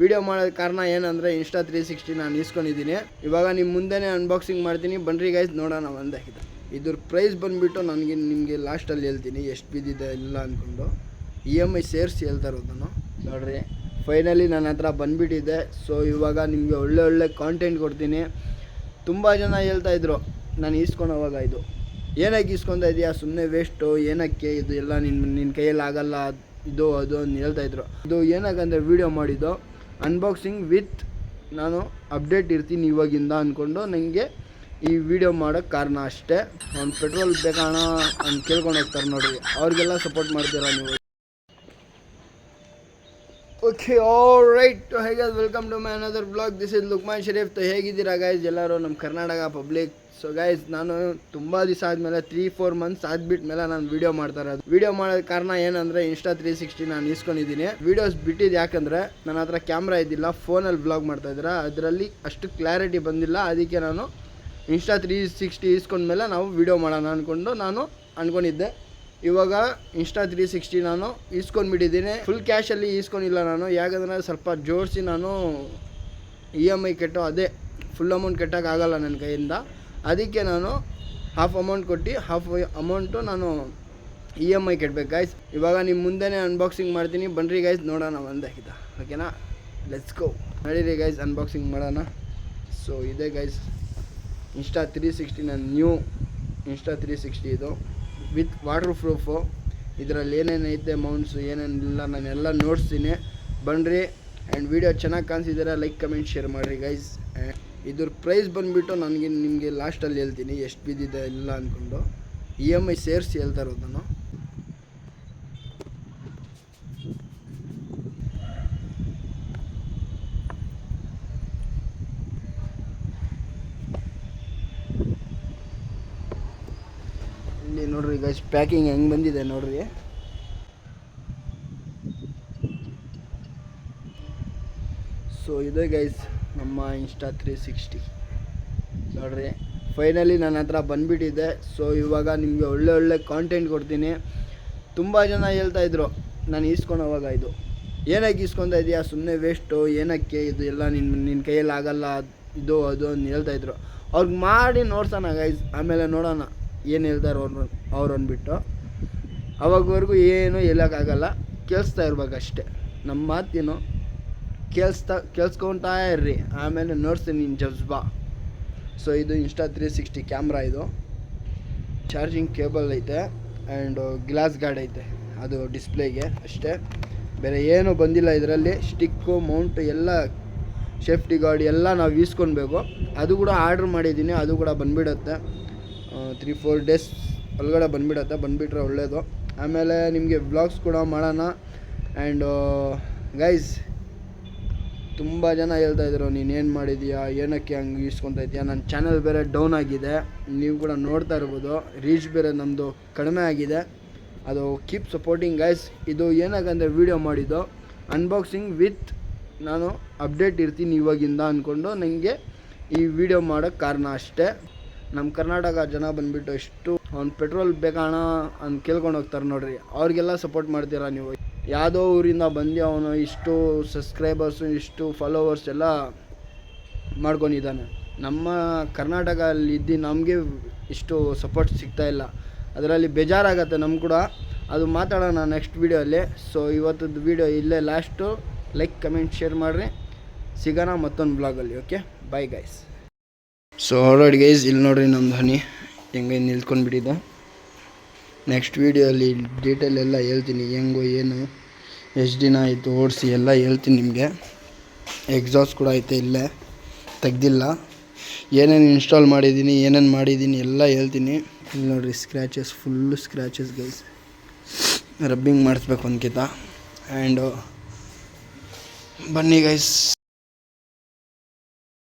Video ಮಾಡೋದು ಕಾರಣ ಏನಂದರೆ Insta360 ನಾನು ಇಸ್ಕೊಂಡಿದ್ದೀನಿ. ಇವಾಗ ನಿಮ್ಮ ಮುಂದೆನೇ ಅನ್ಬಾಕ್ಸಿಂಗ್ ಮಾಡ್ತೀನಿ, ಬನ್ರಿ ಗೈಸ್ ನೋಡೋಣ ಒಂದಾಗಿದೆ. ಇದ್ರ ಪ್ರೈಸ್ ಬಂದುಬಿಟ್ಟು ನನಗೆ ನಿಮಗೆ ಲಾಸ್ಟಲ್ಲಿ ಹೇಳ್ತೀನಿ ಎಷ್ಟು ಬಿದ್ದಿದೆ ಇಲ್ಲ ಅಂದ್ಕೊಂಡು. EMI ಸೇರಿಸಿ ಹೇಳ್ತಾ ಇರೋದು ನಾನು. ನೋಡ್ರಿ ಫೈನಲಿ ನನ್ನ ಹತ್ರ ಬಂದುಬಿಟ್ಟಿದೆ. ಸೊ ಇವಾಗ ನಿಮಗೆ ಒಳ್ಳೆ ಕಾಂಟೆಂಟ್ ಕೊಡ್ತೀನಿ. ತುಂಬ ಜನ ಹೇಳ್ತಾಯಿದ್ರು ನಾನು ಈಸ್ಕೊಳೋವಾಗ ಇದು ಏನಕ್ಕೆ ಈಸ್ಕೊತಾ ಇದೆಯಾ, ಸುಮ್ಮನೆ ವೇಸ್ಟು, ಏನಕ್ಕೆ ಇದು ಎಲ್ಲ ನಿನ್ನ ಕೈಯಲ್ಲಿ ಆಗಲ್ಲ ಇದು ಅದು ಅಂತ ಹೇಳ್ತಾಯಿದ್ರು. ಇದು ಏನಕ್ಕಂದರೆ ವೀಡಿಯೋ ಮಾಡಿದ್ದು ಅನ್ಬಾಕ್ಸಿಂಗ್ ವಿತ್ ನಾನು ಅಪ್ಡೇಟ್ ಇರ್ತೀನಿ ಇವಾಗಿಂದ ಅಂದ್ಕೊಂಡು ನನಗೆ ಈ ವಿಡಿಯೋ ಮಾಡೋಕ್ಕೆ ಕಾರಣ ಅಷ್ಟೇ. ಅವ್ನು ಪೆಟ್ರೋಲ್ ಬೇಕಣ್ಣ ಅಂತ ಕೇಳ್ಕೊಂಡು ಹೋಗ್ತಾರೆ ನೋಡಿರಿ, ಅವ್ರಿಗೆಲ್ಲ ಸಪೋರ್ಟ್ ಮಾಡ್ತೀರಾ ನೀವು. ಓಕೆ ಆಲ್ ರೈಟ್, ಹೇಗೆ welcome to my another blog. This is Luqman Sharif. ಹೇಗಿದ್ದೀರಾ ಗೈಸ್ ಎಲ್ಲರೂ, ನಮ್ಮ ಕರ್ನಾಟಕ ಪಬ್ಲಿಕ್. ಸೊ ಗೈಸ್ ನಾನು ತುಂಬ ದಿವಸ ಆದಮೇಲೆ 3-4 ಮಂತ್ಸ್ ಆಗಿಬಿಟ್ಮೇಲೆ ನಾನು ವೀಡಿಯೋ ಮಾಡ್ತಾ ಇರೋದು. ವೀಡಿಯೋ ಮಾಡೋದು ಕಾರಣ ಏನಂದರೆ Insta360 ನಾನು ಇಸ್ಕೊಂಡಿದ್ದೀನಿ. ವೀಡಿಯೋಸ್ ಬಿಟ್ಟಿದ್ದು ಯಾಕಂದರೆ ನನ್ನ ಹತ್ರ ಕ್ಯಾಮ್ರಾ ಇದ್ದಿಲ್ಲ, ಫೋನಲ್ಲಿ ಬ್ಲಾಗ್ ಮಾಡ್ತಾಯಿದ್ರೆ ಅದರಲ್ಲಿ ಅಷ್ಟು ಕ್ಲಾರಿಟಿ ಬಂದಿಲ್ಲ. ಅದಕ್ಕೆ ನಾನು Insta360 ಇಸ್ಕೊಂಡ್ಮೇಲೆ ನಾವು ವೀಡಿಯೋ ಮಾಡೋಣ ಅಂದ್ಕೊಂಡು ನಾನು ಅಂದ್ಕೊಂಡಿದ್ದೆ. ಇವಾಗ Insta360 ನಾನು ಈಸ್ಕೊಂಡ್ಬಿಟ್ಟಿದ್ದೀನಿ. ಫುಲ್ ಕ್ಯಾಶಲ್ಲಿ ಈಸ್ಕೊಂಡಿಲ್ಲ ನಾನು, ಯಾಕಂದರೆ ಸ್ವಲ್ಪ ಜೋಡಿಸಿ ನಾನು EMI ಕಟ್ಟೋ, ಅದೇ ಫುಲ್ ಅಮೌಂಟ್ ಕಟ್ಟೋಕ್ಕಾಗಲ್ಲ ನನ್ನ ಕೈಯಿಂದ. ಅದಕ್ಕೆ ನಾನು ಹಾಫ್ ಅಮೌಂಟ್ ಕೊಟ್ಟು ಹಾಫ್ ಅಮೌಂಟು ನಾನು EMI ಕಟ್ಟಬೇಕು ಗೈಸ್. ಇವಾಗ ನಿಮ್ಮ ಮುಂದೆನೇ ಅನ್ಬಾಕ್ಸಿಂಗ್ ಮಾಡ್ತೀನಿ, ಬನ್ರಿ ಗೈಸ್ ನೋಡೋಣ ಒಂದಾಗಿದೆ. ಓಕೆನಾ, ಲೆಟ್ಸ್ ಗೋ. ನಡೀರಿ ಗೈಸ್ ಅನ್ಬಾಕ್ಸಿಂಗ್ ಮಾಡೋಣ. ಸೊ ಇದೆ ಗೈಸ್ Insta360, ನನ್ನ ನ್ಯೂ Insta360 ಇದು ವಿತ್ ವಾಟರ್ ಪ್ರೂಫು. ಇದರಲ್ಲಿ ಏನೇನೈತೆ ಮೌಂಟ್ಸು ಏನೇನಿಲ್ಲ ನಾನೆಲ್ಲ ನೋಡ್ತೀನಿ, ಬನ್ನಿರಿ. ಆ್ಯಂಡ್ ವಿಡಿಯೋ ಚೆನ್ನಾಗಿ ಕಾಣಿಸಿದ್ದೀರಾ ಲೈಕ್ ಕಮೆಂಟ್ ಶೇರ್ ಮಾಡಿರಿ ಗೈಸ್. ಇದ್ರ ಪ್ರೈಸ್ ಬಂದುಬಿಟ್ಟು ನನಗೆ ನಿಮಗೆ ಲಾಸ್ಟಲ್ಲಿ ಹೇಳ್ತೀನಿ ಎಷ್ಟು ಬಿದ್ದಿದೆ ಇಲ್ಲ ಅಂದ್ಕೊಂಡು. EMI ಸೇರಿಸಿ ಹೇಳ್ತಾ ಇರೋದು ನಾನು. ಇಲ್ಲಿ ನೋಡ್ರಿ ಗೈಸ್ ಪ್ಯಾಕಿಂಗ್ ಹೆಂಗೆ ಬಂದಿದೆ ನೋಡ್ರಿ. ಸೊ ಇದೆ ಗೈಸ್ ನಮ್ಮ Insta360 ನೋಡ್ರಿ. ಫೈನಲಿ ನನ್ನ ಹತ್ರ ಬಂದುಬಿಟ್ಟಿದೆ. ಸೊ ಇವಾಗ ನಿಮಗೆ ಒಳ್ಳೆ ಕಾಂಟೆಂಟ್ ಕೊಡ್ತೀನಿ. ತುಂಬ ಜನ ಹೇಳ್ತಾಯಿದ್ರು ನಾನು ಈಸ್ಕೊಳೋವಾಗ ಇದು ಏನಕ್ಕೆ ಈಸ್ಕೊತಾ ಇದೆಯಾ, ಸುಮ್ಮನೆ ವೇಸ್ಟು, ಏನಕ್ಕೆ ಇದು ಎಲ್ಲ ನಿನ್ನ ಕೈಯಲ್ಲಿ ಆಗಲ್ಲ ಇದು ಅದು ಅಂತ ಹೇಳ್ತಾಯಿದ್ರು. ಅವ್ರಿಗೆ ಮಾಡಿ ನೋಡ್ಸೋಣ ಗೈಸ್, ಆಮೇಲೆ ನೋಡೋಣ ಏನು ಹೇಳ್ತಾರೆ ಅವ್ರು ಅಂದ್ಬಿಟ್ಟು. ಅವಾಗವರೆಗೂ ಏನು ಹೇಳೋಕ್ಕಾಗಲ್ಲ, ಕೇಳಿಸ್ತಾ ಇರ್ಬೇಕಷ್ಟೆ. ನಮ್ಮ ಮಾತೇನು ಕೇಳಿಸ್ಕೊಳ್ತಾ ಇರ್ರಿ, ಆಮೇಲೆ ನೋಡ್ತೀನಿ ನಿನ್ನ ಜಜ್ಬಾ. ಸೊ ಇದು Insta360 ಕ್ಯಾಮ್ರಾ, ಇದು ಚಾರ್ಜಿಂಗ್ ಕೇಬಲ್ ಐತೆ ಆ್ಯಂಡ್ ಗ್ಲಾಸ್ ಗಾರ್ಡ್ ಐತೆ, ಅದು ಡಿಸ್ಪ್ಲೇಗೆ ಅಷ್ಟೇ, ಬೇರೆ ಏನೂ ಬಂದಿಲ್ಲ ಇದರಲ್ಲಿ. ಸ್ಟಿಕ್ಕು ಮೌಂಟು ಎಲ್ಲ ಸೇಫ್ಟಿ ಗಾರ್ಡ್ ಎಲ್ಲ ನಾವು ಈಸ್ಕೊಳ್ಬೇಕು. ಅದು ಕೂಡ ಆರ್ಡ್ರ್ ಮಾಡಿದ್ದೀನಿ, ಅದು ಕೂಡ ಬಂದುಬಿಡುತ್ತೆ 3-4 ಡೇಸ್ ಒಳಗಡೆ ಬಂದುಬಿಡುತ್ತೆ. ಬಂದುಬಿಟ್ರೆ ಒಳ್ಳೆಯದು. ಆಮೇಲೆ ನಿಮಗೆ ವ್ಲಾಗ್ಸ್ ಕೂಡ ಮಾಡೋಣ. ಆ್ಯಂಡ್ ಗೈಸ್ ತುಂಬ ಜನ ಹೇಳ್ತಾಯಿದ್ರು ನೀನೇನು ಮಾಡಿದೀಯಾ, ಏನಕ್ಕೆ ಹಂಗೆ ಈಸ್ಕೊತಾ ಇದೆಯಾ. ನನ್ನ ಚಾನಲ್ ಬೇರೆ ಡೌನ್ ಆಗಿದೆ, ನೀವು ಕೂಡ ನೋಡ್ತಾ ಇರ್ಬೋದು. ರೀಚ್ ಬೇರೆ ನಮ್ಮದು ಕಡಿಮೆ ಆಗಿದೆ. ಅದು ಕೀಪ್ ಸಪೋರ್ಟಿಂಗ್ ಗೈಸ್. ಇದು ಏನಕ್ಕಂದರೆ ವೀಡಿಯೋ ಮಾಡಿದ್ದು ಅನ್ಬಾಕ್ಸಿಂಗ್ ವಿತ್ ನಾನು ಅಪ್ಡೇಟ್ ಇರ್ತೀನಿ ಇವಾಗಿಂದ ಅಂದ್ಕೊಂಡು ನನಗೆ ಈ ವಿಡಿಯೋ ಮಾಡೋಕ್ಕೆ ಕಾರಣ ಅಷ್ಟೇ. ನಮ್ಮ ಕರ್ನಾಟಕ ಜನ ಬಂದುಬಿಟ್ಟು ಎಷ್ಟು ಅವ್ನು ಪೆಟ್ರೋಲ್ ಬೇಕಣ್ಣ ಅಂತ ಕೇಳ್ಕೊಂಡು ಹೋಗ್ತಾರೆ ನೋಡಿರಿ, ಅವ್ರಿಗೆಲ್ಲ ಸಪೋರ್ಟ್ ಮಾಡ್ತೀರಾ ನೀವು. ಯಾವುದೋ ಊರಿಂದ ಬಂದು ಅವನು ಇಷ್ಟು ಸಬ್ಸ್ಕ್ರೈಬರ್ಸು ಇಷ್ಟು ಫಾಲೋವರ್ಸ್ ಎಲ್ಲ ಮಾಡ್ಕೊಂಡಿದ್ದಾನೆ. ನಮ್ಮ ಕರ್ನಾಟಕದಲ್ಲಿ ಇದ್ದು ನಮಗೆ ಇಷ್ಟು ಸಪೋರ್ಟ್ ಸಿಗ್ತಾಯಿಲ್ಲ, ಅದರಲ್ಲಿ ಬೇಜಾರಾಗತ್ತೆ ನಮ್ಗೆ ಕೂಡ. ಅದು ಮಾತಾಡೋಣ ನೆಕ್ಸ್ಟ್ ವೀಡಿಯೋಲ್ಲಿ. ಸೊ ಇವತ್ತದ್ದು ವೀಡಿಯೋ ಇಲ್ಲೇ ಲಾಸ್ಟು. ಲೈಕ್ ಕಮೆಂಟ್ ಶೇರ್ ಮಾಡಿರಿ, ಸಿಗೋಣ ಮತ್ತೊಂದು ಬ್ಲಾಗಲ್ಲಿ. Okay bye guys. So already guys ಇಲ್ಲಿ ನೋಡ್ರಿ ನಮ್ಮ ಧ್ವನಿ ಹೆಂಗೆ ನಿಲ್ತ್ಕೊಂಡ್ಬಿಟ್ಟಿದೆ. ನೆಕ್ಸ್ಟ್ ವೀಡಿಯೋಲ್ಲಿ ಡೀಟೇಲ್ ಎಲ್ಲ ಹೇಳ್ತೀನಿ, ಹೆಂಗೋ ಏನು ಎಷ್ಟು ದಿನ ಆಯಿತು ಓಡಿಸಿ ಎಲ್ಲ ಹೇಳ್ತೀನಿ ನಿಮಗೆ. ಎಕ್ಸಾಸ್ಟ್ ಕೂಡ ಐತೆ ಇಲ್ಲೇ, ತೆಗ್ದಿಲ್ಲ. ಏನೇನು ಇನ್ಸ್ಟಾಲ್ ಮಾಡಿದ್ದೀನಿ ಏನೇನು ಮಾಡಿದ್ದೀನಿ ಎಲ್ಲ ಹೇಳ್ತೀನಿ. ಇಲ್ಲಿ ನೋಡಿರಿ scratches, full scratches guys. Rubbing ಮಾಡಿಸ್ಬೇಕು ಒಂದ್ಕಿತ. ಆ್ಯಂಡು ಬನ್ನಿ ಗೈಸ್.